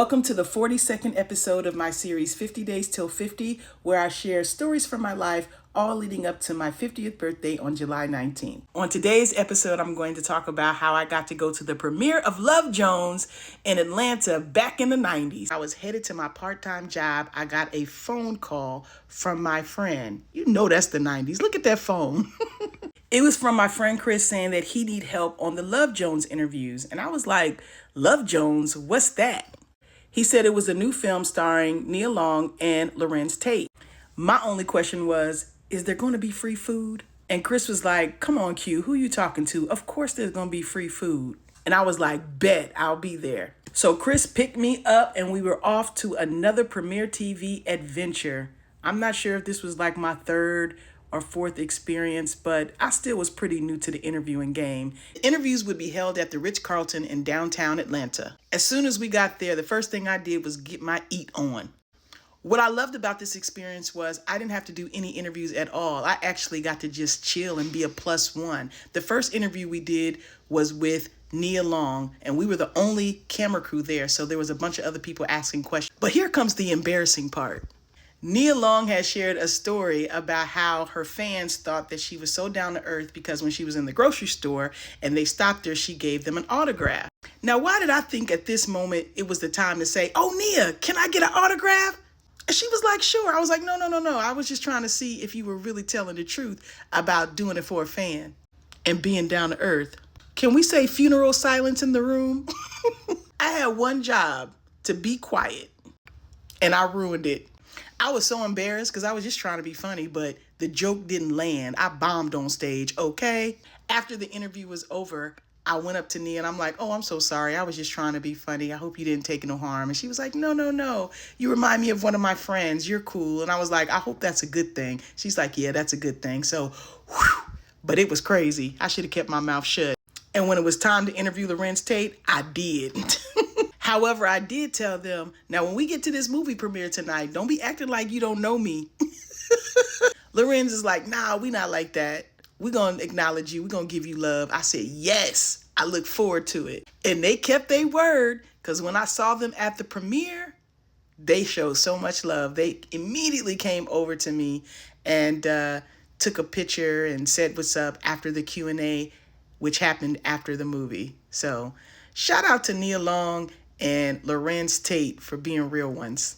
Welcome to the 42nd episode of my series 50 Days Till 50, where I share stories from my life, all leading up to my 50th birthday on July 19th. On today's episode, I'm going to talk about how I got to go to the premiere of Love Jones in Atlanta back in the 90s. I was headed to my part-time job. I got a phone call from my friend. You know that's the 90s. Look at that phone. It was from my friend Chris saying that he need help on the Love Jones interviews. And I was like, Love Jones, what's that? He said it was a new film starring Nia Long and Larenz Tate. My only question was, is there going to be free food? And Chris was like, come on, Q, who you talking to? Of course there's going to be free food. And I was like, bet, I'll be there. So Chris picked me up and we were off to another Premiere TV adventure. I'm not sure if this was like my third or fourth experience, but I still was pretty new to the interviewing game. Interviews would be held at the Ritz-Carlton in downtown Atlanta. As soon as we got there, the first thing I did was get my eat on. What I loved about this experience was I didn't have to do any interviews at all. I actually got to just chill and be a plus one. The first interview we did was with Nia Long, and we were the only camera crew there, so there was a bunch of other people asking questions. But here comes the embarrassing part. Nia Long has shared a story about how her fans thought that she was so down to earth because when she was in the grocery store and they stopped her, she gave them an autograph. Now, why did I think at this moment it was the time to say, oh, Nia, can I get an autograph? And she was like, sure. I was like, no. I was just trying to see if you were really telling the truth about doing it for a fan and being down to earth. Can we say funeral silence in the room? I had one job, to be quiet, and I ruined it. I was so embarrassed because I was just trying to be funny, but the joke didn't land. I bombed on stage, okay? After the interview was over, I went up to Nia and I'm like, oh, I'm so sorry. I was just trying to be funny. I hope you didn't take no harm. And she was like, no. You remind me of one of my friends. You're cool. And I was like, I hope that's a good thing. She's like, yeah, that's a good thing. So, whew, but it was crazy. I should have kept my mouth shut. And when it was time to interview Larenz Tate, I did. However, I did tell them, now when we get to this movie premiere tonight, don't be acting like you don't know me. Larenz is like, nah, we not like that. We're going to acknowledge you. We're going to give you love. I said, yes, I look forward to it. And they kept their word because when I saw them at the premiere, they showed so much love. They immediately came over to me and took a picture and said what's up after the Q&A, which happened after the movie. So shout out to Nia Long and Larenz Tate for being real ones.